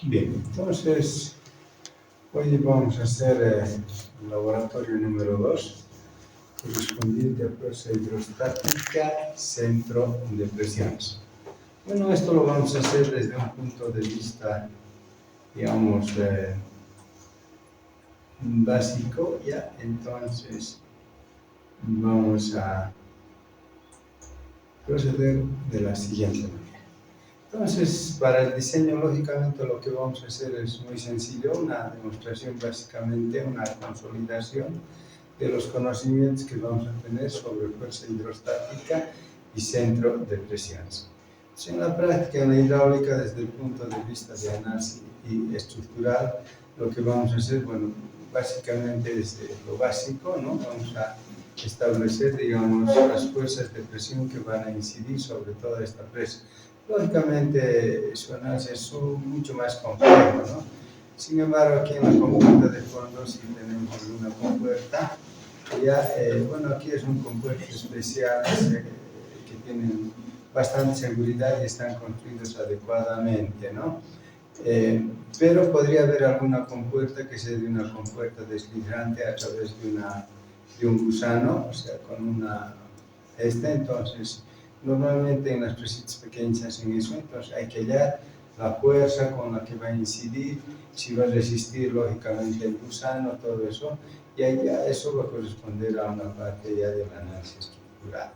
Bien, entonces hoy vamos a hacer el laboratorio número 2, correspondiente a fuerza hidrostática, centro de presiones. Bueno, esto lo vamos a hacer desde un punto de vista, digamos, básico, ya. Entonces vamos a proceder de la siguiente manera. Entonces, para el diseño, lógicamente, lo que vamos a hacer es muy sencillo, una demostración, básicamente una consolidación de los conocimientos que vamos a tener sobre fuerza hidrostática y centro de presiones. Entonces, en la práctica, en la hidráulica, desde el punto de vista de análisis y estructural, lo que vamos a hacer, bueno, básicamente es lo básico, ¿no? Vamos a establecer, digamos, las fuerzas de presión que van a incidir sobre toda esta presa. Lógicamente, su análisis es mucho más complejo, ¿no? Sin embargo, aquí en la compuerta de fondo sí tenemos una compuerta. Ya, bueno, aquí es un compuerto especial que tienen bastante seguridad y están construidos adecuadamente, ¿no? Pero podría haber alguna compuerta que sea de una compuerta deslizante a través de un gusano, o sea, con una entonces, normalmente en las presitas pequeñas hacen eso, entonces hay que hallar la fuerza con la que va a incidir, si va a resistir lógicamente el gusano, todo eso, y ahí ya eso va a corresponder a una parte ya del análisis estructural.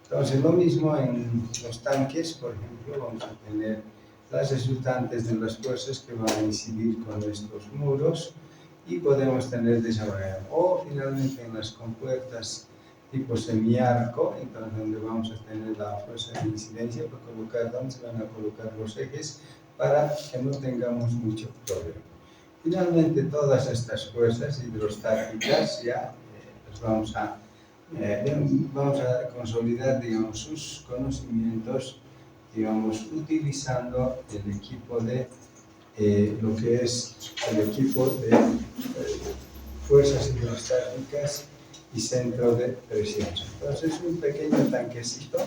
Entonces, lo mismo en los tanques, por ejemplo, vamos a tener las resultantes de las fuerzas que van a incidir con estos muros y podemos tener de esa manera. O finalmente en las compuertas tipo semiarco, entonces donde vamos a tener la fuerza de incidencia para colocar, donde se van a colocar los ejes para que no tengamos mucho problema. Finalmente, todas estas fuerzas hidrostáticas ya las vamos a consolidar, digamos, sus conocimientos, digamos, utilizando el equipo de lo que es el equipo de fuerzas hidrostáticas y centro de presión. Entonces, un pequeño tanquecito,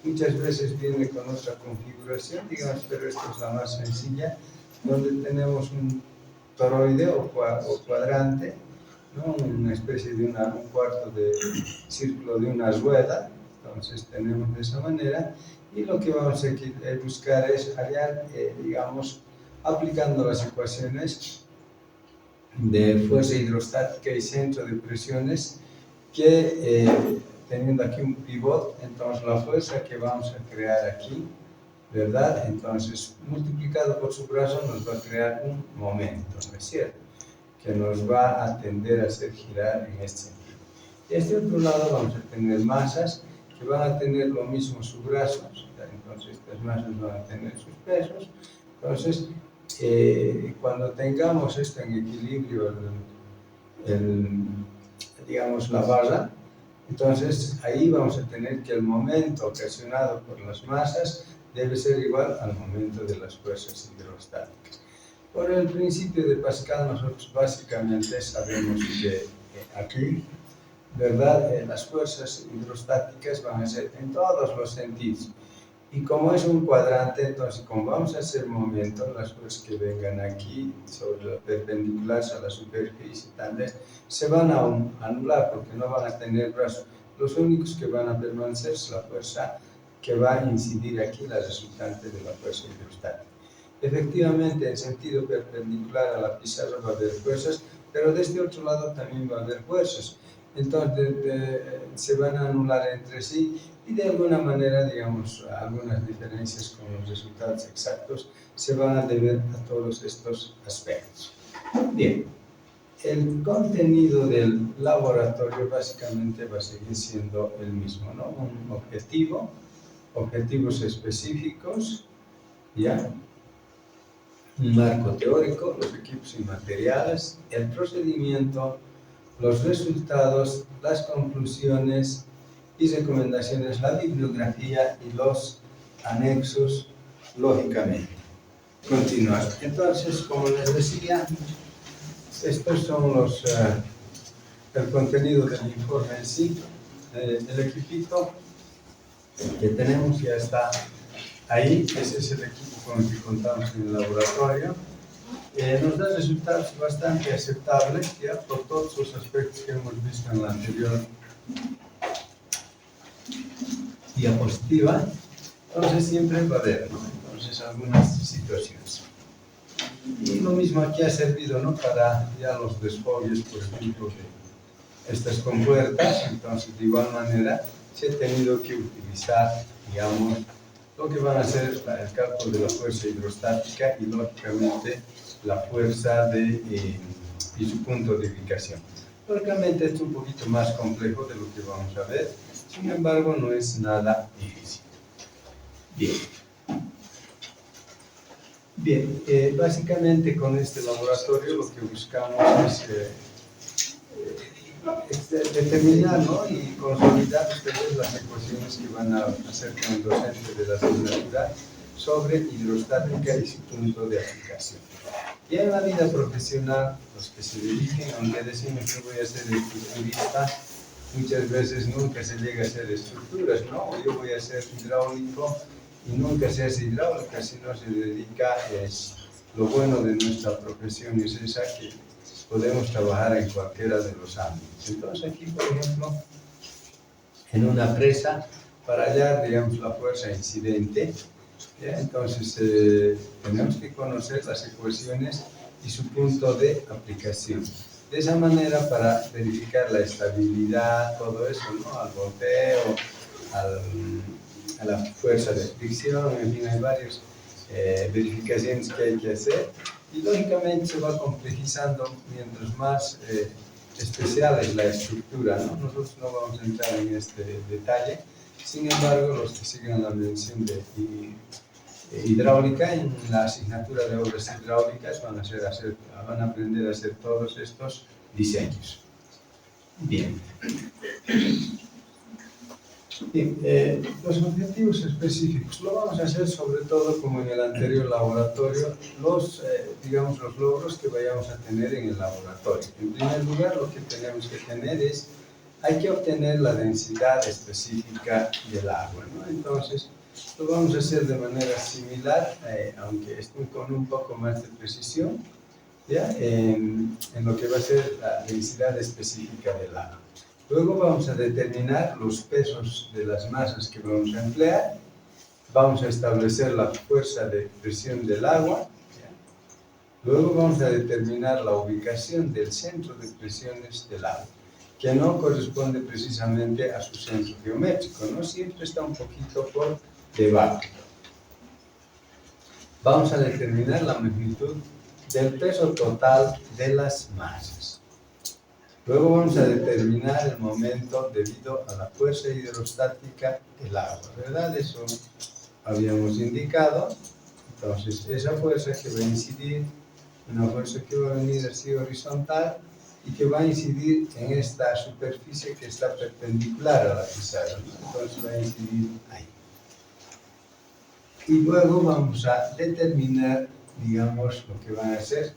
muchas veces viene con otra configuración, digamos, pero esta es la más sencilla, donde tenemos un toroide o cuadrante, ¿no? Una especie de un cuarto de círculo de una rueda. Entonces tenemos de esa manera, y lo que vamos a buscar es hallar, digamos, aplicando las ecuaciones de fuerza hidrostática y centro de presiones, que teniendo aquí un pivot, entonces la fuerza que vamos a crear aquí, ¿verdad? Entonces, multiplicado por su brazo nos va a crear un momento, ¿no es cierto?, que nos va a tender a hacer girar en este sentido. Y a este otro lado vamos a tener masas que van a tener lo mismo sus brazos, entonces estas masas van a tener sus pesos. Entonces, cuando tengamos esto en equilibrio, digamos, la barra, entonces ahí vamos a tener que el momento ocasionado por las masas debe ser igual al momento de las fuerzas hidrostáticas. Por el principio de Pascal, nosotros básicamente sabemos que aquí, ¿verdad?, las fuerzas hidrostáticas van a ser en todos los sentidos. Y como es un cuadrante, entonces, como vamos a hacer momentos, las fuerzas que vengan aquí sobre la perpendicular a la superficie, tal vez, se van a anular porque no van a tener brazos. Los únicos que van a permanecer es la fuerza que va a incidir aquí, la resultante de la fuerza hidrostática. Efectivamente, en sentido perpendicular a la pizarra va a haber fuerzas, pero de este otro lado también va a haber fuerzas. Entonces, se van a anular entre sí y de alguna manera, digamos, algunas diferencias con los resultados exactos se van a deber a todos estos aspectos. Bien, el contenido del laboratorio básicamente va a seguir siendo el mismo, ¿no? Un objetivo, objetivos específicos, ¿ya? Un marco teórico, los equipos y materiales, el procedimiento, los resultados, las conclusiones y recomendaciones, la bibliografía y los anexos, lógicamente. Continuar. Entonces, como les decía, estos son el contenido del informe en sí. El equipito que tenemos ya está Ahí, ese es el equipo con el que contamos en el laboratorio. Nos da resultados bastante aceptables, ya por todos los aspectos que hemos visto en la anterior diapositiva. Entonces siempre va a haber, ¿no? Entonces algunas situaciones. Y lo mismo aquí ha servido, ¿no? Para ya los desfogues, por ejemplo, de estas compuertas. Entonces, de igual manera, se ha tenido que utilizar, digamos, lo que van a ser el cálculo de la fuerza hidrostática y, lógicamente, la fuerza y su punto de ubicación. Lógicamente, esto es un poquito más complejo de lo que vamos a ver. Sin embargo, no es nada difícil. Bien, básicamente con este laboratorio lo que buscamos es determinar, ¿no? Y consolidar ustedes las ecuaciones que van a hacer con el docente de la asignatura sobre hidrostática y su punto de aplicación. Y en la vida profesional, los que se dediquen, aunque decimos que voy a ser estructurista, muchas veces nunca se llega a hacer estructuras, ¿no? Yo voy a ser hidráulico y nunca se hace hidráulica si no se dedica. Lo bueno de nuestra profesión es esa, que podemos trabajar en cualquiera de los ámbitos. Entonces aquí, por ejemplo, en una presa, para hallar, digamos, la fuerza incidente, ¿ya? Entonces tenemos que conocer las ecuaciones y su punto de aplicación. De esa manera, para verificar la estabilidad, todo eso, ¿no? Al volteo, a la fuerza de fricción, en fin, hay varias verificaciones que hay que hacer. Y lógicamente se va complejizando mientras más especial es la estructura, ¿no? Nosotros no vamos a entrar en este detalle. Sin embargo, los que sigan la mención de hidráulica, en la asignatura de obras hidráulicas van a aprender a hacer todos estos diseños. Bien. Bien, los objetivos específicos lo vamos a hacer sobre todo como en el anterior laboratorio, digamos, los logros que vayamos a tener en el laboratorio. En primer lugar, lo que tenemos que tener es, hay que obtener la densidad específica del agua, ¿no? Entonces, lo vamos a hacer de manera similar, aunque con un poco más de precisión, ¿ya? En lo que va a ser la densidad específica del agua. Luego vamos a determinar los pesos de las masas que vamos a emplear. Vamos a establecer la fuerza de presión del agua, ¿ya? Luego vamos a determinar la ubicación del centro de presiones del agua, que no corresponde precisamente a su centro geométrico, ¿no? Siempre está un poquito por debajo. Vamos a determinar la magnitud del peso total de las masas. Luego vamos a determinar el momento debido a la fuerza hidrostática del agua, ¿verdad? Eso habíamos indicado. Entonces, esa fuerza que va a incidir, una fuerza que va a venir así horizontal y que va a incidir en esta superficie que está perpendicular a la pizarra, ¿no? Entonces va a incidir ahí. Y luego vamos a determinar, digamos, lo que van a hacer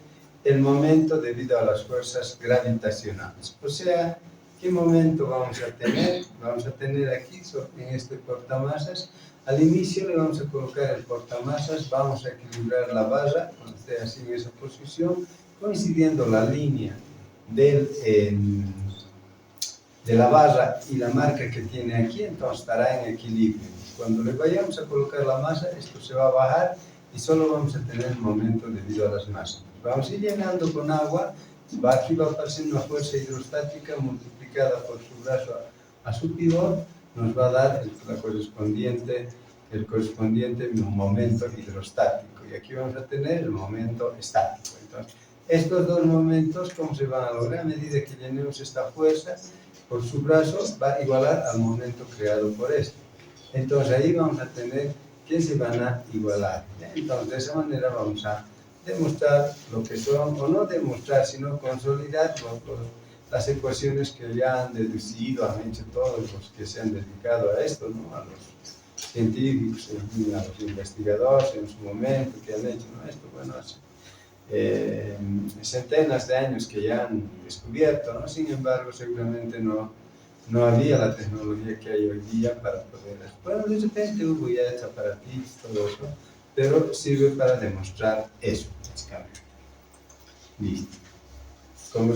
el momento debido a las fuerzas gravitacionales. O sea, ¿qué momento vamos a tener? Vamos a tener aquí, en este portamasas, al inicio le vamos a colocar el portamasas, vamos a equilibrar la barra, cuando esté así en esa posición, coincidiendo la línea de la barra y la marca que tiene aquí, entonces estará en equilibrio. Cuando le vayamos a colocar la masa, esto se va a bajar y solo vamos a tener el momento debido a las masas. Vamos a ir llenando con agua, aquí va a aparecer una fuerza hidrostática multiplicada por su brazo a su pivot, nos va a dar el correspondiente momento hidrostático. Y aquí vamos a tener el momento estático. Entonces, estos dos momentos, ¿cómo se van a lograr? A medida que llenemos esta fuerza por su brazo, va a igualar al momento creado por este. Entonces, ahí vamos a tener que se van a igualar. Entonces, de esa manera vamos a demostrar lo que son, o no demostrar, sino consolidar las ecuaciones que ya han deducido, han hecho todos los que se han dedicado a esto, ¿no? A los científicos, a los investigadores en su momento que han hecho, ¿no? Esto, bueno, hace centenas de años que ya han descubierto, ¿no? Sin embargo, seguramente no no había la tecnología que hay hoy día para poder... Bueno, de repente hubo ya hecha para ti, todo eso, pero sirve para demostrar eso, básicamente. Listo. Como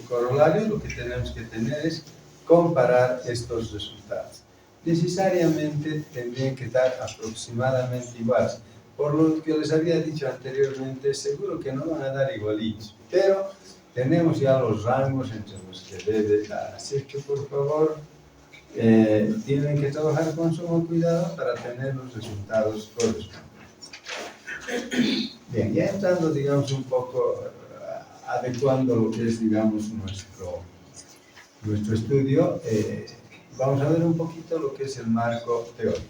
corolario, lo que tenemos que tener es comparar estos resultados. Necesariamente tendrían que estar aproximadamente iguales. Por lo que les había dicho anteriormente, seguro que no van a dar igualitos, pero tenemos ya los rangos entre los que debe dar. Así que, por favor, tienen que trabajar con sumo cuidado para tener los resultados correspondientes. Bien, ya entrando, digamos, un poco adecuando lo que es, digamos, nuestro estudio, vamos a ver un poquito lo que es el marco teórico.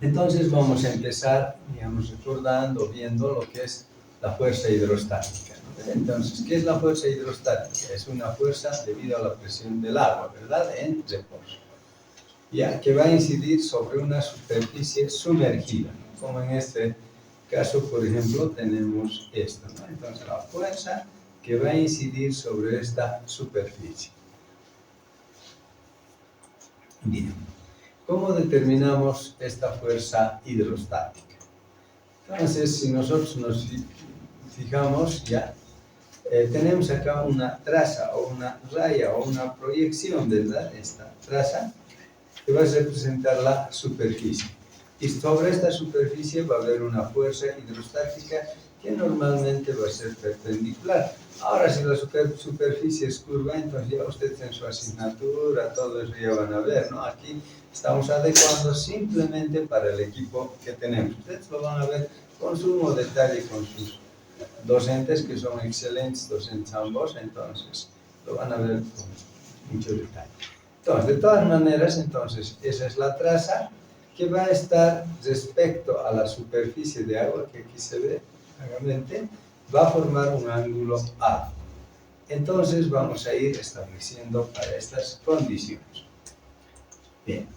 Entonces vamos a empezar, digamos, recordando, viendo lo que es la fuerza hidrostática, ¿no? Entonces, ¿qué es la fuerza hidrostática? Es una fuerza debido a la presión del agua, ¿verdad? En reposo. Ya que va a incidir sobre una superficie sumergida, como en este caso, por ejemplo, tenemos esto, ¿no? Entonces, la fuerza que va a incidir sobre esta superficie. Bien, ¿cómo determinamos esta fuerza hidrostática? Entonces, si nosotros nos fijamos, ya tenemos acá una traza o una raya o una proyección, ¿verdad? Esta traza que va a representar la superficie. Y sobre esta superficie va a haber una fuerza hidrostática que normalmente va a ser perpendicular. Ahora, si la superficie es curva, entonces ya ustedes en su asignatura, todo eso ya van a ver, ¿no? Aquí estamos adecuando simplemente para el equipo que tenemos. Ustedes lo van a ver con sumo detalle con sus docentes, que son excelentes docentes ambos, entonces lo van a ver con mucho detalle. Entonces, de todas maneras, entonces, esa es la traza que va a estar respecto a la superficie de agua, que aquí se ve vagamente, va a formar un ángulo A. Entonces, vamos a ir estableciendo para estas condiciones. Bien,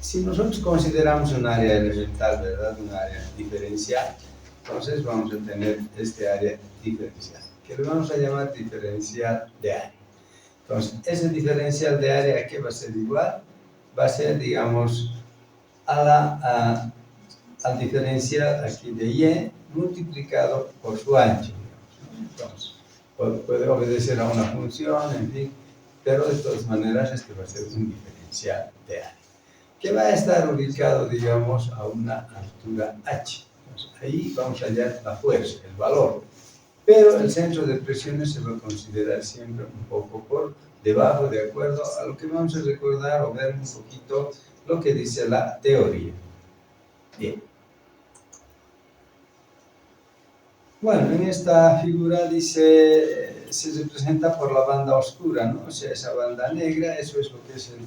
si nosotros consideramos un área elemental, ¿verdad? Un área diferencial, entonces vamos a tener este área diferencial, que le vamos a llamar diferencial de área. Entonces, ese diferencial de área, ¿a qué va a ser igual? Va a ser, digamos, al diferencial aquí de Y multiplicado por su ancho. Entonces, puede obedecer a una función, en fin, pero de todas maneras este va a ser un diferencial de área, que va a estar ubicado, digamos, a una altura H. Entonces, ahí vamos a hallar la fuerza, el valor. Pero el centro de presiones se va a considerar siempre un poco por debajo, de acuerdo a lo que vamos a recordar o ver un poquito lo que dice la teoría. Bien. Bueno, en esta figura dice, se representa por la banda oscura, ¿no? O sea, esa banda negra, eso es lo que es el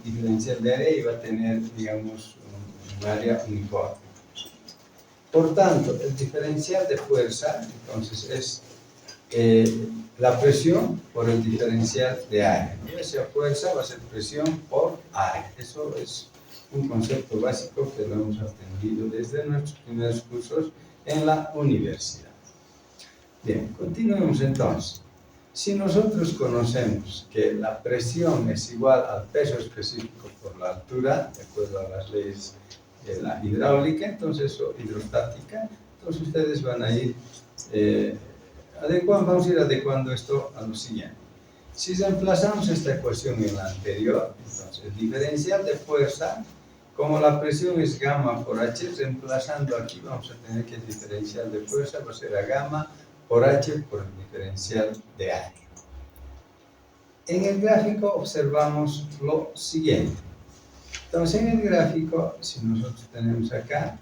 diferencial de área y va a tener, digamos, un área uniforme. Por tanto, el diferencial de fuerza, entonces, es la presión por el diferencial de área. Esa fuerza va a ser presión por área. Eso es un concepto básico que lo hemos aprendido desde nuestros primeros cursos en la universidad. Bien, continuemos entonces. Si nosotros conocemos que la presión es igual al peso específico por la altura, de acuerdo a las leyes de la hidráulica, entonces, o hidrostática, entonces ustedes van a ir vamos a ir adecuando esto a lo siguiente. Si reemplazamos esta ecuación en la anterior, entonces el diferencial de fuerza, como la presión es gamma por H, reemplazando aquí vamos a tener que el diferencial de fuerza va a ser a gamma por H por el diferencial de área. En el gráfico observamos lo siguiente. Entonces en el gráfico, si nosotros tenemos acá,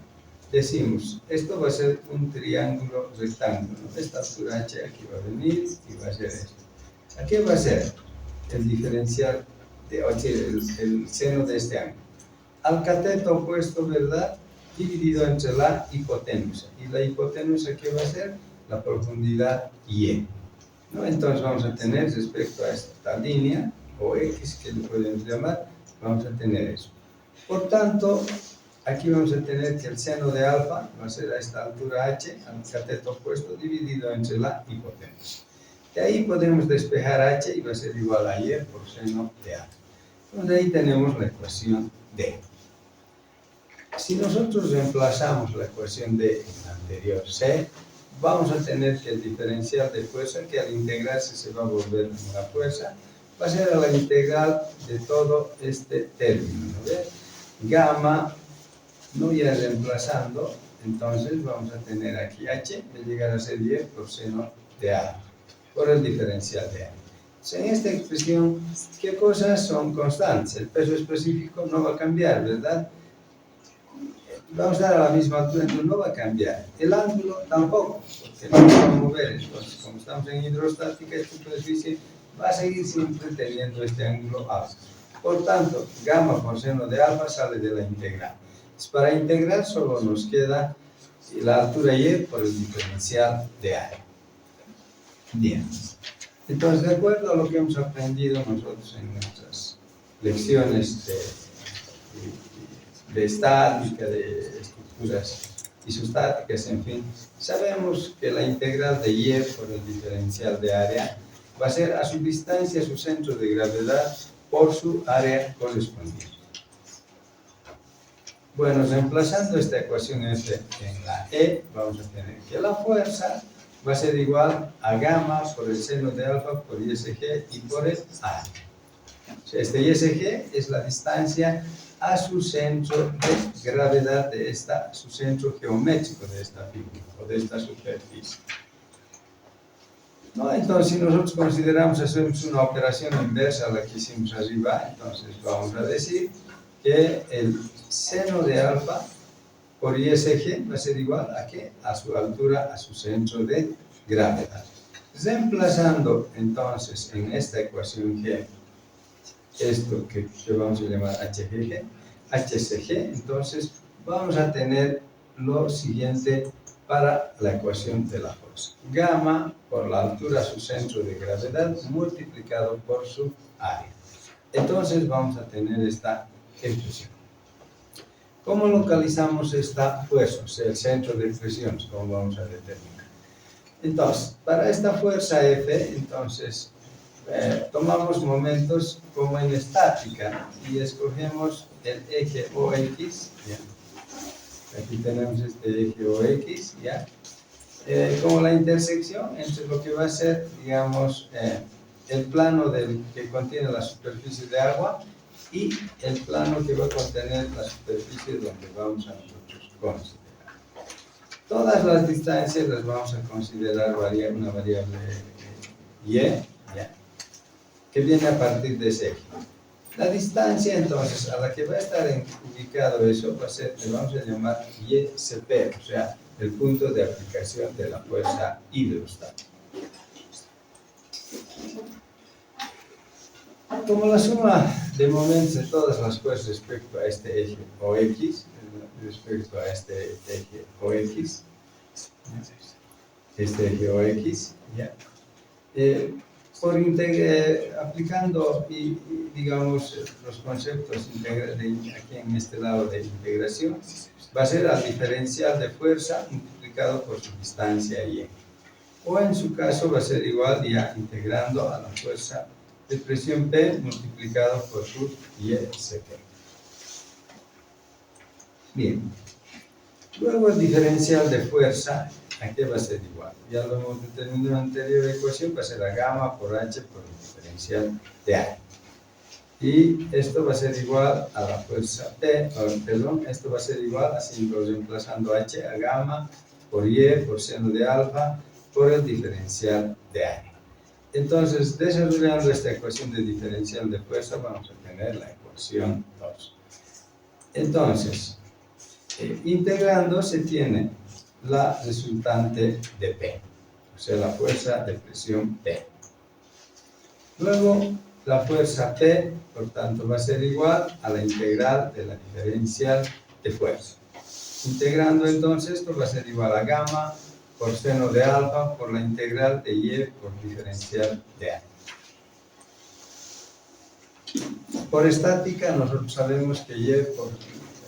decimos, esto va a ser un triángulo rectángulo. Esta altura H aquí va a venir y va a ser esto. Aquí va a ser el diferencial de H, el seno de este ángulo. Al cateto opuesto, ¿verdad? Dividido entre la hipotenusa. ¿Y la hipotenusa qué va a ser? La profundidad Y. ¿No? Entonces vamos a tener respecto a esta línea, o X que le podemos llamar, vamos a tener eso. Por tanto, aquí vamos a tener que el seno de alfa va a ser a esta altura h, al cateto opuesto, dividido entre la hipotenusa. De ahí podemos despejar h y va a ser igual a y por seno de a. Entonces ahí tenemos la ecuación d. Si nosotros reemplazamos la ecuación d en la anterior c, vamos a tener que el diferencial de fuerza, que al integrarse se va a volver una fuerza, va a ser a la integral de todo este término, ¿no ves? Gamma, no ya reemplazando, entonces vamos a tener aquí h, va a llegar a ser y por seno de a, por el diferencial de a. Entonces, en esta expresión, ¿qué cosas son constantes? El peso específico no va a cambiar, ¿verdad? Vamos a dar a la misma altura, entonces no va a cambiar. El ángulo tampoco, porque no se va a mover. Entonces, como estamos en hidrostática, esta superficie va a seguir siempre teniendo este ángulo alfa. Por tanto, gamma por seno de alfa sale de la integral. Entonces, para integrar solo nos queda la altura y por el diferencial de a. Bien. Entonces, de acuerdo a lo que hemos aprendido nosotros en nuestras lecciones de estática, de estructuras isostáticas, en fin, sabemos que la integral de y por el diferencial de área va a ser a su distancia, su centro de gravedad, por su área correspondiente. Bueno, reemplazando esta ecuación F en la E, vamos a tener que la fuerza va a ser igual a gamma por el seno de alfa por ISG y por el área. O sea, este ISG es la distancia a su centro de gravedad de su centro geométrico de esta figura o de esta superficie. ¿No? Entonces, si nosotros consideramos hacemos una operación inversa a la que hicimos arriba, entonces vamos a decir que el seno de alfa por ISG va a ser igual a ¿qué? A su altura, a su centro de gravedad. Reemplazando entonces en esta ecuación G esto que vamos a llamar HCG, entonces vamos a tener lo siguiente para la ecuación de la fuerza. Gamma por la altura a su centro de gravedad multiplicado por su área. Entonces vamos a tener esta expresión. ¿Cómo localizamos esta fuerza? O sea, el centro de presión, ¿cómo vamos a determinar? Entonces, para esta fuerza F, entonces tomamos momentos como en estática y escogemos el eje OX, ¿ya? Aquí tenemos este eje OX, ¿ya? Como la intersección entre lo que va a ser, digamos, el plano que contiene la superficie de agua y el plano que va a contener la superficie donde vamos a nosotros considerar. Todas las distancias las vamos a considerar una variable y, ¿ya? Que viene a partir de ese eje. La distancia, entonces, a la que va a estar ubicado eso, va a ser, le vamos a llamar YCP, o sea, el punto de aplicación de la fuerza hidrostática. Como la suma de momentos de todas las fuerzas respecto a este eje OX, respecto a este eje OX, ¿ya? Aplicando digamos los conceptos aquí en este lado de integración, va a ser al diferencial de fuerza multiplicado por su distancia y o en su caso va a ser igual ya integrando a la fuerza de presión P multiplicado por su ISP. Bien, luego el diferencial de fuerza, ¿a qué va a ser igual? Ya lo hemos determinado en la anterior ecuación, va a ser la gamma por H por el diferencial de A. Y esto va a ser igual a la fuerza P, perdón, esto va a ser igual, así reemplazando H a gamma por Y por seno de alfa por el diferencial de A. Entonces, desarrollando esta ecuación de diferencial de fuerza, vamos a tener la ecuación 2. Entonces, integrando se tiene la resultante de P, o sea, la fuerza de presión P. Luego, la fuerza P, por tanto, va a ser igual a la integral de la diferencial de fuerza. Integrando entonces, esto va a ser igual a gamma por seno de alfa por la integral de Y por diferencial de A. Por estática, nosotros sabemos que Y por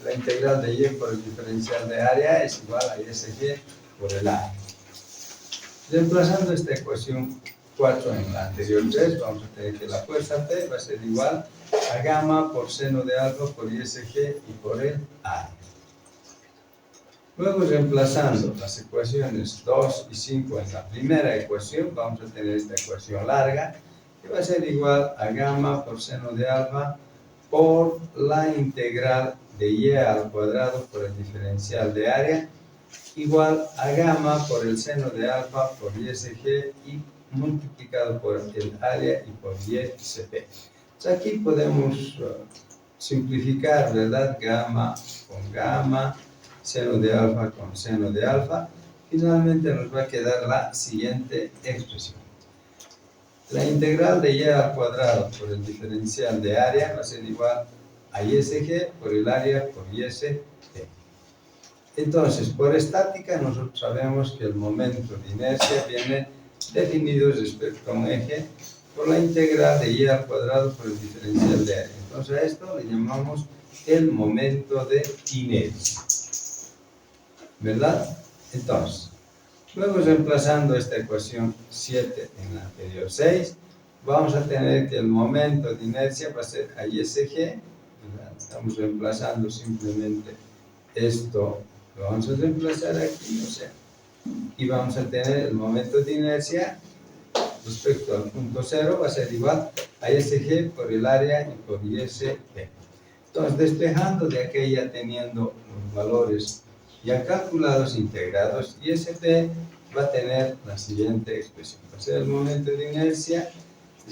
la integral de y por el diferencial de área es igual a ISG por el área. Reemplazando esta ecuación 4 en la anterior 3, vamos a tener que la fuerza P va a ser igual a gamma por seno de alfa por ISG y por el área. Luego, reemplazando las ecuaciones 2 y 5 en la primera ecuación, vamos a tener esta ecuación larga, que va a ser igual a gamma por seno de alfa por la integral de y al cuadrado por el diferencial de área, igual a gamma por el seno de alfa por ISG y multiplicado por el área y por ISP. Entonces aquí podemos simplificar, ¿verdad? Gamma con gamma, seno de alfa con seno de alfa. Finalmente nos va a quedar la siguiente expresión. La integral de y al cuadrado por el diferencial de área va a ser igual a ISG por el área por ISP. Entonces, por estática, nosotros sabemos que el momento de inercia viene definido respecto a un eje por la integral de y al cuadrado por el diferencial de área. Entonces, a esto le llamamos el momento de inercia, ¿verdad? Entonces, luego reemplazando esta ecuación 7 en la anterior 6, vamos a tener que el momento de inercia va a ser a ISG, ¿verdad? Estamos reemplazando simplemente esto. Lo vamos a reemplazar aquí, o sea, y vamos a tener el momento de inercia respecto al punto 0 va a ser igual a ISG por el área y por ISP. Entonces, despejando de aquella teniendo los valores ya calculados, integrados, ISP va a tener la siguiente expresión. Va a ser el momento de inercia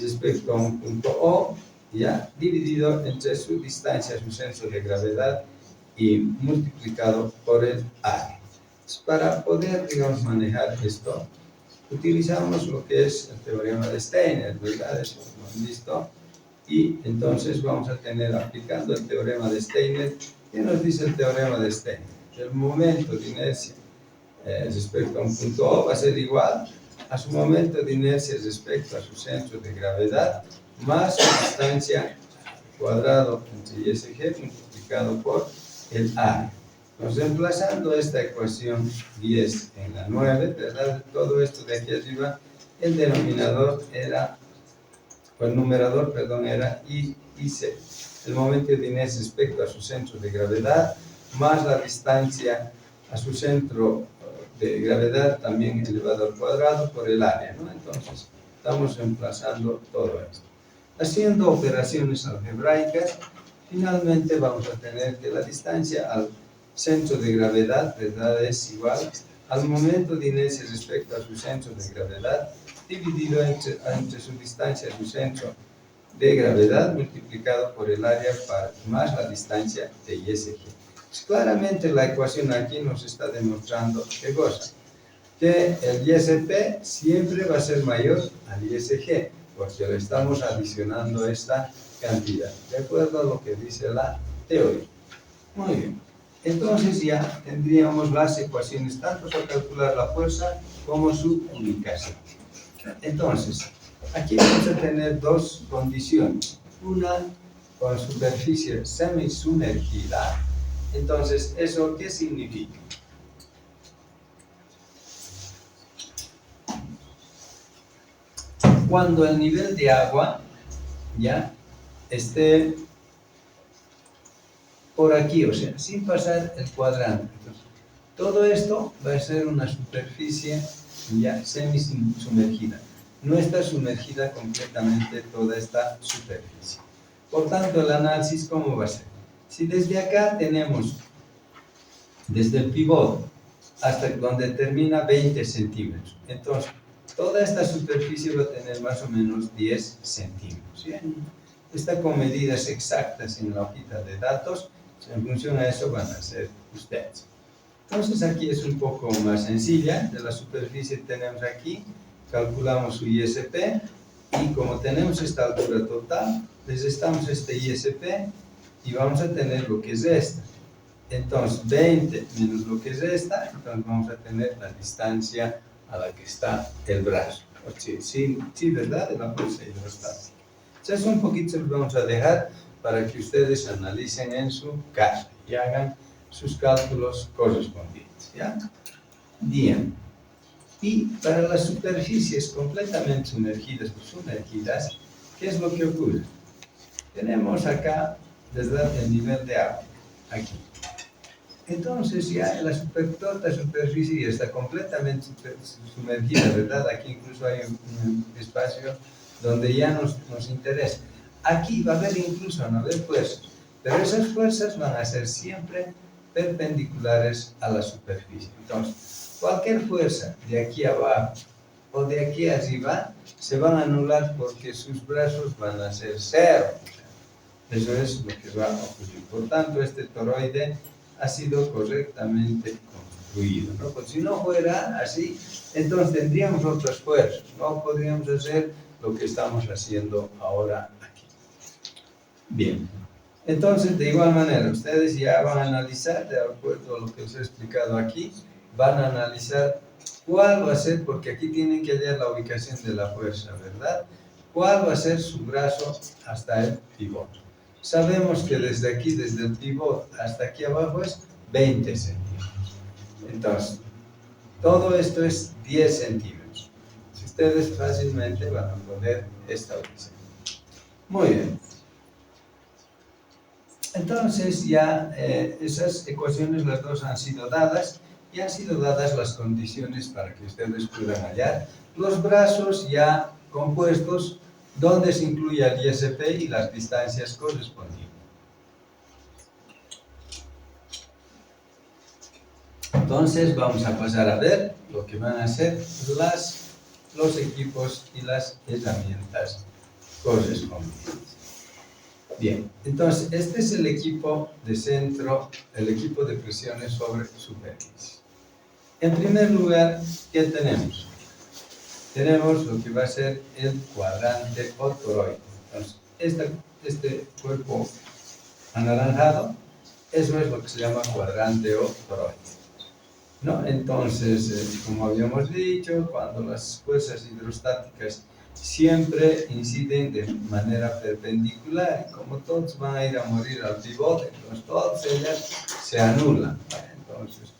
respecto a un punto O, ya dividido entre su distancia, su centro de gravedad, y multiplicado por el área. Para poder, digamos, manejar esto, utilizamos lo que es el teorema de Steiner, ¿verdad? Eso lo han visto. Y entonces vamos a tener, aplicando el teorema de Steiner, ¿qué nos dice el teorema de Steiner? El momento de inercia respecto a un punto O va a ser igual a su momento de inercia respecto a su centro de gravedad más su distancia al cuadrado entre ISG multiplicado por el área. Entonces, reemplazando esta ecuación 10 en la 9, ¿verdad? Todo esto de aquí arriba, el denominador era, o el numerador, perdón, era IC, el momento de inercia respecto a su centro de gravedad, más la distancia a su centro de gravedad, también elevado al cuadrado, por el área, ¿no? Entonces, estamos reemplazando todo esto. Haciendo operaciones algebraicas, finalmente vamos a tener que la distancia al centro de gravedad, ¿verdad?, es igual al momento de inercia respecto a su centro de gravedad, dividido entre su distancia a su centro de gravedad, multiplicado por el área más la distancia de ISG. Pues claramente la ecuación aquí nos está demostrando qué cosa, que el ISP siempre va a ser mayor al ISG, porque le estamos adicionando esta cantidad, de acuerdo a lo que dice la teoría. Muy bien, entonces ya tendríamos las ecuaciones tanto para calcular la fuerza como su ubicación. Entonces, aquí vamos a tener dos condiciones, una con superficie semisumergida. Entonces, ¿eso qué significa? Cuando el nivel de agua ya esté por aquí, o sea, sin pasar el cuadrante. Entonces, todo esto va a ser una superficie ya semisumergida. No está sumergida completamente toda esta superficie. Por tanto, el análisis, ¿cómo va a ser? Si desde acá tenemos, desde el pivot hasta donde termina 20 centímetros, entonces, toda esta superficie va a tener más o menos 10 centímetros. ¿Sí? Está con medidas exactas en la hojita de datos. En función a eso van a ser ustedes. Entonces aquí es un poco más sencilla. De la superficie que tenemos aquí, calculamos su ISP y como tenemos esta altura total, les restamos este ISP y vamos a tener lo que es esta. Entonces 20 menos lo que es esta, entonces vamos a tener la distancia a la que está el brazo. Sí, ¿verdad? De la fuerza hidrostática. Entonces un poquito lo vamos a dejar para que ustedes analicen en su casa y hagan sus cálculos correspondientes, ¿ya? Bien. Y para las superficies completamente sumergidas, ¿qué es lo que ocurre? Tenemos acá, ¿verdad?, el nivel de agua, aquí. Entonces ya toda la superficie ya está completamente sumergida, ¿verdad? Aquí incluso hay un espacio donde ya nos interesa. Aquí va a haber incluso, no haber fuerzas, pero esas fuerzas van a ser siempre perpendiculares a la superficie. Entonces, cualquier fuerza de aquí abajo o de aquí arriba se van a anular porque sus brazos van a ser cero. Eso es lo que va a ocurrir. Por tanto, este toroide ha sido correctamente construido, ¿no? Pues si no fuera así, entonces tendríamos otras fuerzas. No podríamos hacer lo que estamos haciendo ahora aquí. Bien. Entonces, de igual manera, ustedes ya van a analizar, de acuerdo a lo que os he explicado aquí, van a analizar cuál va a ser, porque aquí tienen que hallar la ubicación de la fuerza, ¿verdad? ¿Cuál va a ser su brazo hasta el pivote? Sabemos que desde aquí, desde el pivot hasta aquí abajo es 20 centímetros. Entonces, todo esto es 10 centímetros. Si ustedes fácilmente van a poder establecer. Muy bien. Entonces ya esas ecuaciones las dos han sido dadas y han sido dadas las condiciones para que ustedes puedan hallar los brazos ya compuestos donde se incluye el ISP y las distancias correspondientes. Entonces vamos a pasar a ver lo que van a ser los equipos y las herramientas correspondientes. Bien, entonces este es el equipo de centro, el equipo de presiones sobre superficie. En primer lugar, ¿qué tenemos? Tenemos lo que va a ser el cuadrante o toroide. Entonces, este cuerpo anaranjado, eso es lo que se llama cuadrante o toroide, ¿no? Entonces, como habíamos dicho, cuando las fuerzas hidrostáticas siempre inciden de manera perpendicular, y como todos van a ir a morir al pivote, entonces todas ellas se anulan. Entonces,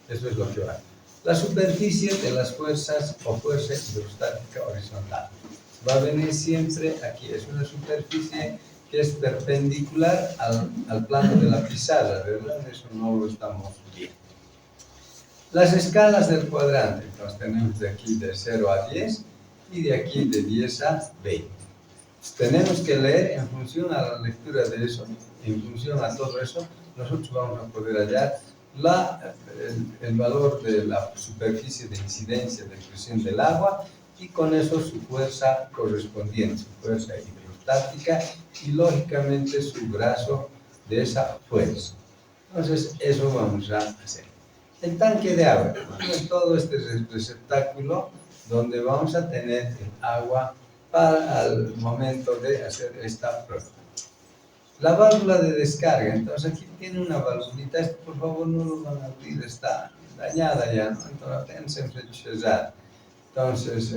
eso es lo que va. La superficie de las fuerzas o fuerza hidrostática horizontal va a venir siempre aquí. Es una superficie que es perpendicular al plano de la pizarra, ¿verdad? Eso no lo estamos viendo. Las escalas del cuadrante, entonces tenemos de aquí de 0 a 10 y de aquí de 10 a 20. Tenemos que leer en función a la lectura de eso, en función a todo eso, nosotros vamos a poder hallar el valor de la superficie de incidencia de presión del agua y con eso su fuerza correspondiente, su fuerza hidrostática y lógicamente su brazo de esa fuerza. Entonces eso vamos a hacer. El tanque de agua, es todo este receptáculo donde vamos a tener el agua para el momento de hacer esta prueba. La válvula de descarga, entonces aquí tiene una valvulita, esto por favor no lo van a abrir, está dañada ya, ¿no? Entonces sempre fechar. Entonces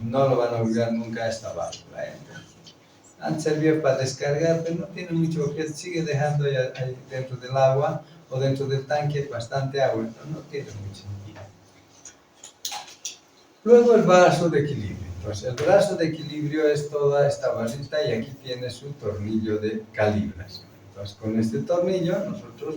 no lo van a olvidar nunca esta válvula. Antes servía para descargar, pero no tiene mucho objeto, sigue dejando ahí dentro del agua o dentro del tanque bastante agua, entonces no tiene mucho sentido. Luego el brazo de equilibrio. Entonces el brazo de equilibrio es toda esta varita y aquí tiene su tornillo de calibración. Entonces con este tornillo nosotros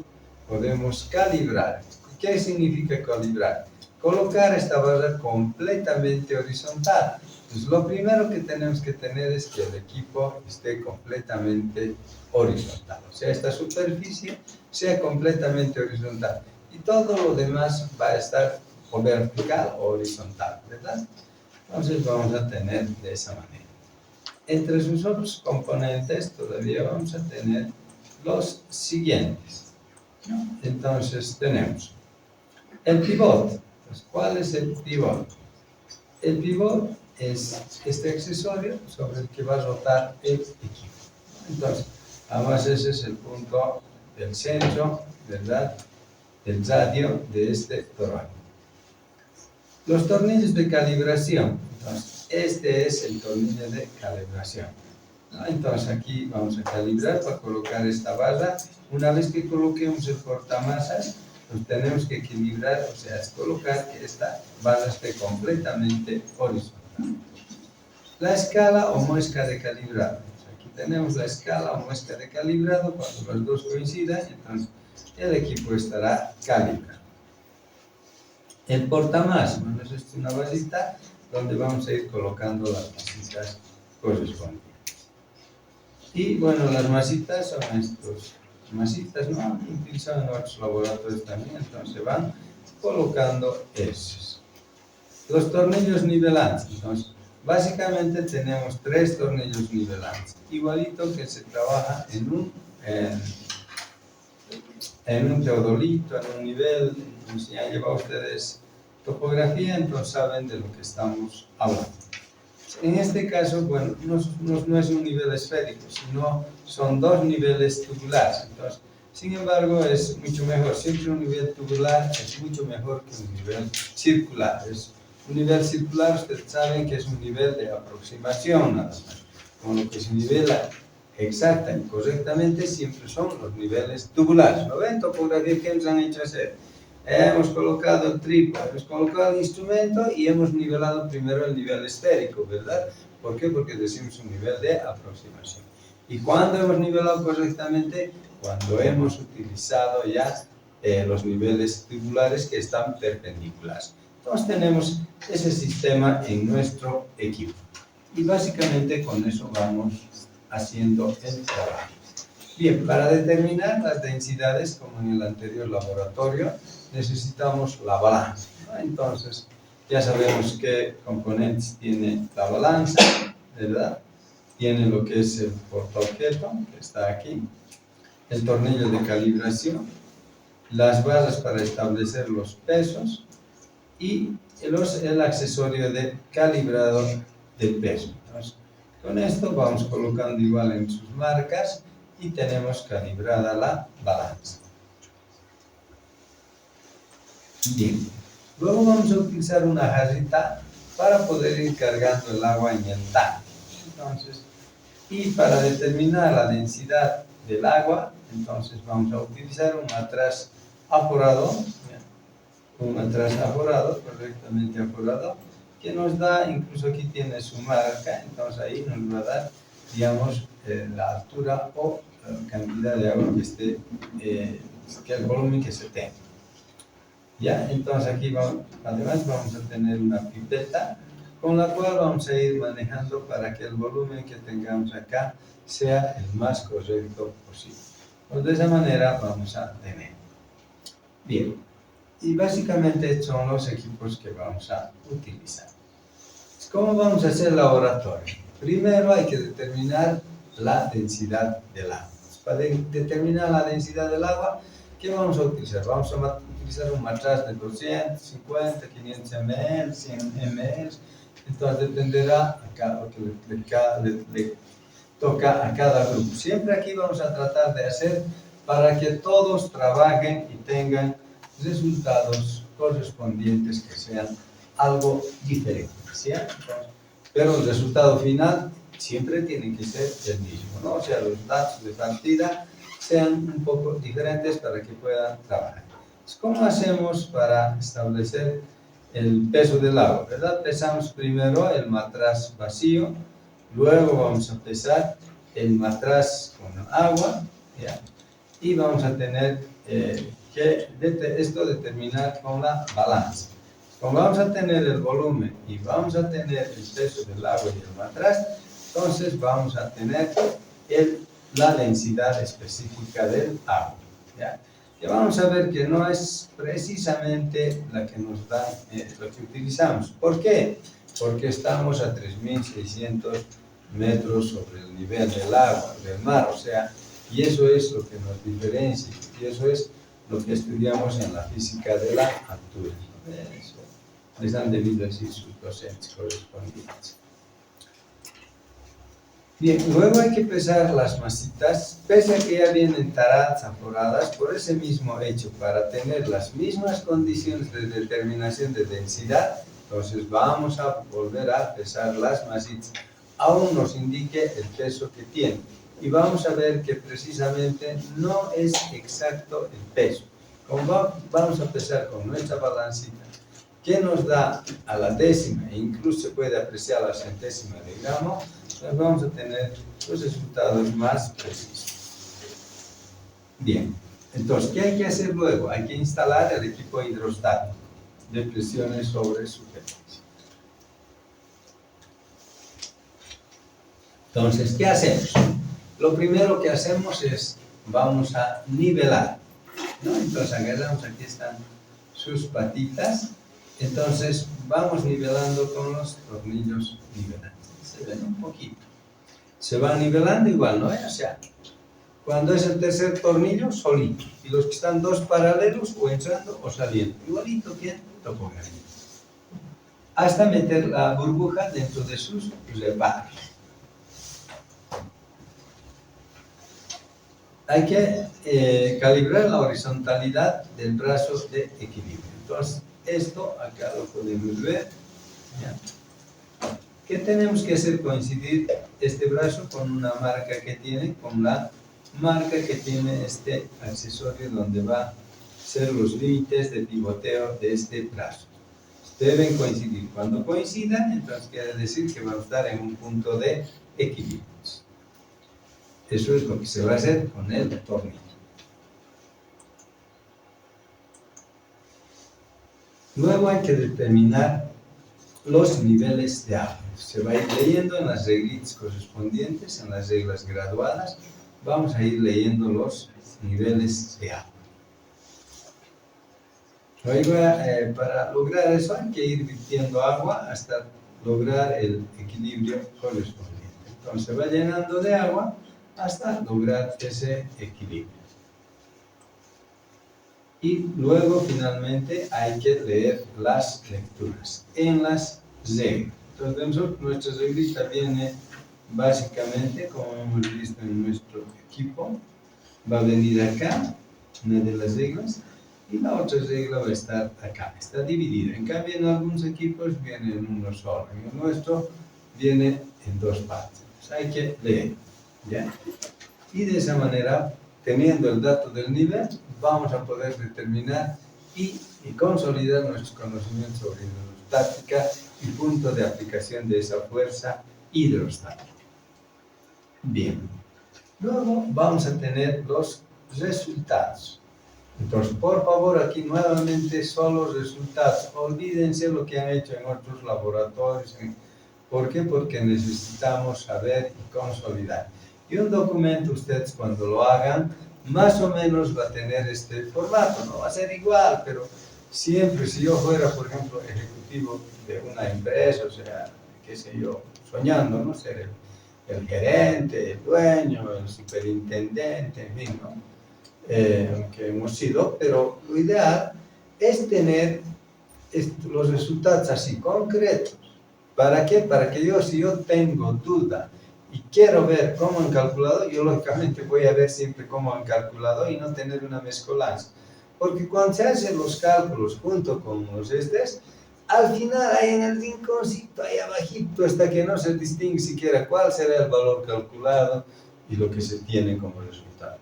podemos calibrar. ¿Qué significa calibrar? Colocar esta barra completamente horizontal. Entonces lo primero que tenemos que tener es que el equipo esté completamente horizontal. O sea, esta superficie sea completamente horizontal. Y todo lo demás va a estar o vertical o horizontal, ¿verdad? Entonces vamos a tener de esa manera. Entre sus otros componentes todavía vamos a tener los siguientes, ¿no? Entonces tenemos el pivot. Pues, ¿cuál es el pivot? El pivot es este accesorio sobre el que va a rotar el equipo. Entonces, además ese es el punto del centro, ¿verdad?, del radio de este toroide. Los tornillos de calibración. Entonces, este es el tornillo de calibración. ¿no? Entonces aquí vamos a calibrar para colocar esta barra. Una vez que coloquemos el portamasas, pues tenemos que equilibrar, o sea, es colocar que esta barra esté completamente horizontal. La escala o muesca de calibrado. Aquí tenemos la escala o muesca de calibrado. Cuando los dos coincidan, entonces el equipo estará calibrado. El portamás, bueno, es una vasita donde vamos a ir colocando las masitas correspondientes. Y bueno, las masitas son estos masitas, ¿no? Utilizan en otros laboratorios también, entonces van colocando esos. Los tornillos nivelantes, entonces básicamente tenemos 3 tornillos nivelantes, igualito que se trabaja en un teodolito, en un nivel. Si han llevado ustedes topografía, entonces saben de lo que estamos hablando. En este caso, bueno, no es un nivel esférico, sino son 2 niveles tubulares. Entonces, sin embargo, es mucho mejor. Siempre un nivel tubular es mucho mejor que un nivel circular. Un nivel circular, ustedes saben que es un nivel de aproximación, nada más. Con lo que se nivela exacta y correctamente siempre son los niveles tubulares. ¿No ven? Topografía que nos han hecho hacer. Hemos colocado el trípode, hemos colocado el instrumento y hemos nivelado primero el nivel esférico, ¿verdad? ¿Por qué? Porque decimos un nivel de aproximación. ¿Y cuándo hemos nivelado correctamente? Cuando hemos utilizado ya los niveles tubulares que están perpendiculares. Entonces tenemos ese sistema en nuestro equipo. Y básicamente con eso vamos haciendo el trabajo. Bien, para determinar las densidades, como en el anterior laboratorio, necesitamos la balanza, ¿no? Entonces, ya sabemos qué componentes tiene la balanza, ¿verdad? Tiene lo que es el portaobjeto, que está aquí, el tornillo de calibración, las barras para establecer los pesos y el accesorio de calibrado del peso. Entonces, con esto vamos colocando igual en sus marcas y tenemos calibrada la balanza. Bien, luego vamos a utilizar una jarrita para poder ir cargando el agua en el tanque. Entonces, y para determinar la densidad del agua, entonces vamos a utilizar un matraz aforado, correctamente aforado, que nos da, incluso aquí tiene su marca, entonces ahí nos va a dar, digamos, la altura o cantidad de agua que esté, que el volumen que se tenga. ¿Ya? Entonces aquí además vamos a tener una pipeta con la cual vamos a ir manejando para que el volumen que tengamos acá sea el más correcto posible. Pues de esa manera vamos a tener. Bien, y básicamente son los equipos que vamos a utilizar. ¿Cómo vamos a hacer el laboratorio? Primero hay que determinar la densidad del agua. Para determinar la densidad del agua, ¿qué vamos a utilizar? Vamos a utilizar un matraz de 250, 500 ml, 100 ml. Entonces dependerá a lo que le toca a cada grupo. Siempre aquí vamos a tratar de hacer para que todos trabajen y tengan resultados correspondientes que sean algo diferente, ¿sí? Pero el resultado final siempre tiene que ser el mismo, ¿no? O sea, los datos de partida sean un poco diferentes para que puedan trabajar. ¿Cómo hacemos para establecer el peso del agua? ¿Verdad? Pesamos primero el matraz vacío, luego vamos a pesar el matraz con agua, ¿ya? Y vamos a tener que esto determinar con la balanza. Como vamos a tener el volumen y vamos a tener el peso del agua y el matraz, entonces vamos a tener la densidad específica del agua, ¿ya? Que vamos a ver que no es precisamente la que nos da lo que utilizamos. ¿Por qué? Porque estamos a 3.600 metros sobre el nivel del agua, del mar, o sea, y eso es lo que nos diferencia, y eso es lo que estudiamos en la física de la altura. Eso les han debido decir sus docentes correspondientes. Bien, luego hay que pesar las masitas, pese a que ya vienen taradas, aforadas, por ese mismo hecho, para tener las mismas condiciones de determinación de densidad, entonces vamos a volver a pesar las masitas aún nos indique el peso que tiene. Y vamos a ver que precisamente no es exacto el peso. Como vamos a pesar con nuestra balancita, que nos da a la décima, e incluso se puede apreciar a la centésima de gramo, pues vamos a tener los resultados más precisos. Bien, entonces, ¿qué hay que hacer luego? Hay que instalar el equipo hidrostático de presiones sobre superficie. Entonces, ¿qué hacemos? Lo primero que hacemos es, vamos a nivelar, ¿no? Entonces, agarramos, aquí están sus patitas, entonces vamos nivelando con los tornillos nivelantes. Se ven un poquito. Se va nivelando igual, ¿no? O sea, cuando es el tercer tornillo, solito. Y los que están dos paralelos, o entrando o saliendo. Igualito que en topografía. Hasta meter la burbuja dentro de sus reparos. Hay que calibrar la horizontalidad del brazo de equilibrio. Entonces, esto acá lo podemos ver. ¿Ya? ¿Qué tenemos que hacer? Coincidir este brazo con una marca que tiene, con la marca que tiene este accesorio donde va a ser los límites de pivoteo de este brazo. Deben coincidir. Cuando coincidan, entonces quiere decir que va a estar en un punto de equilibrio. Eso es lo que se va a hacer con el tornillo. Luego hay que determinar los niveles de agua. Se va a ir leyendo en las reglitas correspondientes, en las reglas graduadas. Vamos a ir leyendo los niveles de agua. Luego, para lograr eso hay que ir virtiendo agua hasta lograr el equilibrio correspondiente. Entonces se va llenando de agua hasta lograr ese equilibrio. Y luego finalmente hay que leer las lecturas en las reglas. Entonces nuestra reglita viene básicamente, como hemos visto en nuestro equipo, va a venir acá, una de las reglas, y la otra regla va a estar acá, está dividida. En cambio en algunos equipos viene en uno solo, en el nuestro viene en dos partes. Entonces hay que leer, ¿ya? Y de esa manera, teniendo el dato del nivel, vamos a poder determinar y consolidar nuestros conocimientos sobre hidrostática y punto de aplicación de esa fuerza hidrostática. Bien, luego vamos a tener los resultados. Entonces, por favor, aquí nuevamente solo resultados. Olvídense lo que han hecho en otros laboratorios. ¿Por qué? Porque necesitamos saber y consolidar. Y un documento, ustedes cuando lo hagan, más o menos va a tener este formato. No va a ser igual, pero siempre, si yo fuera, por ejemplo, ejecutivo de una empresa, o sea, qué sé yo, soñando, ¿no? Ser el gerente, el dueño, el superintendente, en fin, ¿no? Que hemos sido, pero lo ideal es tener los resultados así concretos. ¿Para qué? Para que yo, si yo tengo duda y quiero ver cómo han calculado, yo lógicamente voy a ver siempre cómo han calculado y no tener una mezcolanza. Porque cuando se hacen los cálculos junto con los al final hay en el rinconcito, ahí abajito, hasta que no se distingue siquiera cuál será el valor calculado y lo que se tiene como resultado.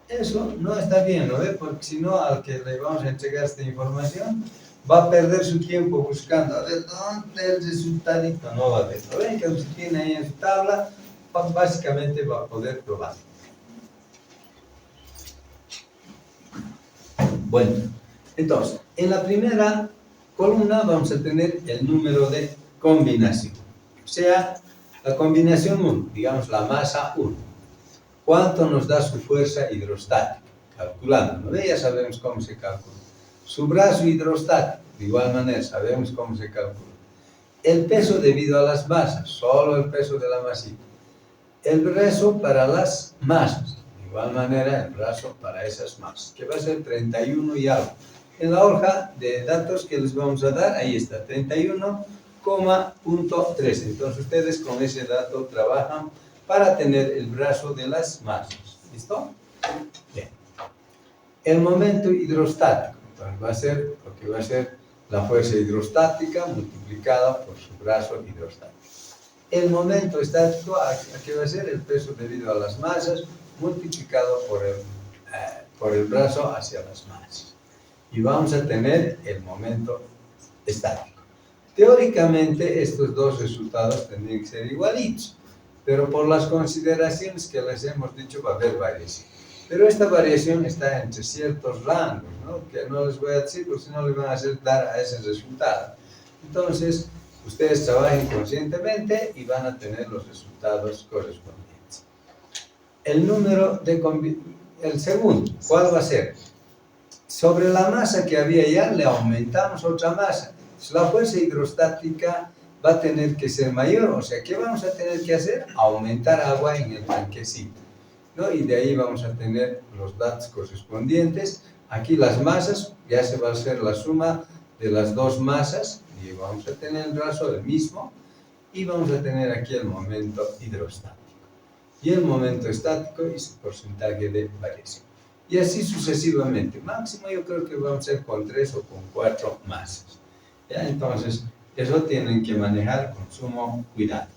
Eso no está bien, ¿no? Porque si no, al que le vamos a entregar esta información, va a perder su tiempo buscando a ver dónde el resultadito no va a ver. ¿Lo ven? Que usted tiene ahí en su tabla, básicamente va a poder probar. Bueno, entonces, en la primera columna vamos a tener el número de combinación. O sea, la combinación 1, digamos la masa 1. ¿Cuánto nos da su fuerza hidrostática? Calculando, ¿no? Ya sabemos cómo se calcula. Su brazo hidrostático, de igual manera, sabemos cómo se calcula. El peso debido a las masas, solo el peso de la masita. El brazo para las masas, de igual manera el brazo para esas masas, que va a ser 31 y algo. En la hoja de datos que les vamos a dar, ahí está, 31,3. Entonces ustedes con ese dato trabajan para tener el brazo de las masas. ¿Listo? Bien. El momento hidrostático, entonces va a ser lo que va a ser la fuerza hidrostática multiplicada por su brazo hidrostático. El momento estático, aquí va a ser el peso debido a las masas multiplicado por el brazo hacia las masas. Y vamos a tener el momento estático. Teóricamente, estos dos resultados tendrían que ser igualitos, pero por las consideraciones que les hemos dicho va a haber variación. Pero esta variación está entre ciertos rangos, ¿no? Que no les voy a decir porque si no les van a hacer dar a ese resultado. Entonces, ustedes trabajen conscientemente y van a tener los resultados correspondientes. El segundo, ¿cuál va a ser? Sobre la masa que había ya, le aumentamos otra masa. La fuerza hidrostática va a tener que ser mayor, o sea, ¿qué vamos a tener que hacer? Aumentar agua en el tanquecito, ¿no? Y de ahí vamos a tener los datos correspondientes. Aquí las masas, ya se va a hacer la suma de las dos masas, y vamos a tener el brazo el mismo, y vamos a tener aquí el momento hidrostático. Y el momento estático y su porcentaje de variación. Y así sucesivamente. Máximo yo creo que vamos a ser con 3 o con 4 masas. ¿Ya? Entonces, eso tienen que manejar con sumo cuidado.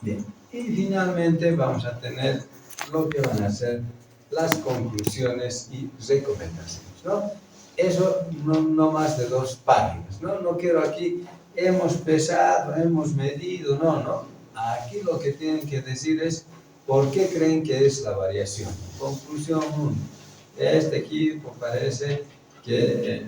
Bien. Y finalmente vamos a tener lo que van a ser las conclusiones y recomendaciones, ¿no? Eso no más de 2 páginas, ¿no? No quiero aquí, hemos pesado, hemos medido, no. Aquí lo que tienen que decir es por qué creen que es la variación. Conclusión 1. Este equipo parece que,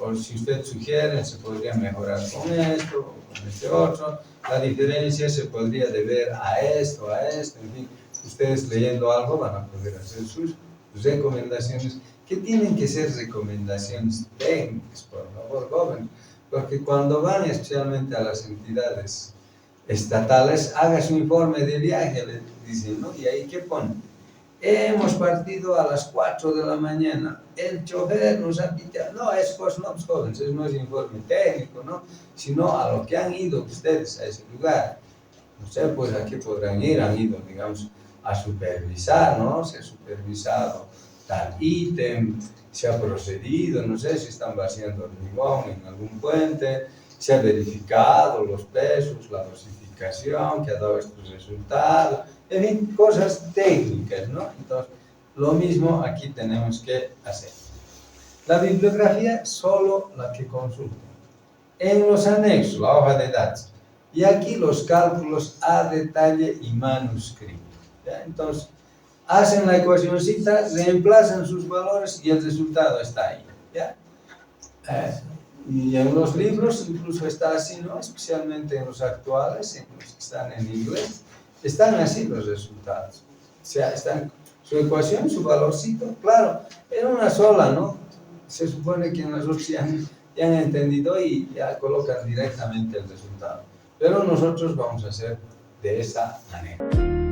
o si usted sugiere, se podría mejorar con esto o con este otro. La diferencia se podría deber a esto, en fin. Ustedes leyendo algo van a poder hacer sus recomendaciones, que tienen que ser recomendaciones técnicas, por favor, jóvenes, porque cuando van especialmente a las entidades estatales, haga su informe de viaje, le dicen, ¿no? Y ahí, ¿qué ponen? Hemos partido a las 4 de la mañana, el chofer nos ha pillado. No, es jóvenes, eso no es informe técnico, ¿no? Sino a lo que han ido ustedes a ese lugar. No sé, pues a qué podrán ir, han ido, digamos, a supervisar, ¿no? Se ha supervisado tal ítem, se ha procedido, no sé si están vaciando hormigón en algún puente, se ha verificado los pesos, la dosificación que ha dado estos resultados, en fin, cosas técnicas, ¿no? Entonces, lo mismo aquí tenemos que hacer. La bibliografía, solo la que consulten. En los anexos, la hoja de datos. Y aquí los cálculos a detalle y manuscrito. ¿Ya? Entonces, hacen la ecuacióncita, reemplazan sus valores y el resultado está ahí. ¿Ya? Y en los libros incluso está así, ¿no? Especialmente en los actuales, en los que están en inglés, están así los resultados. O sea, están su ecuación, su valorcito, claro, en una sola, ¿no? Se supone que en las otras ya han entendido y ya colocan directamente el resultado. Pero nosotros vamos a hacer de esa manera.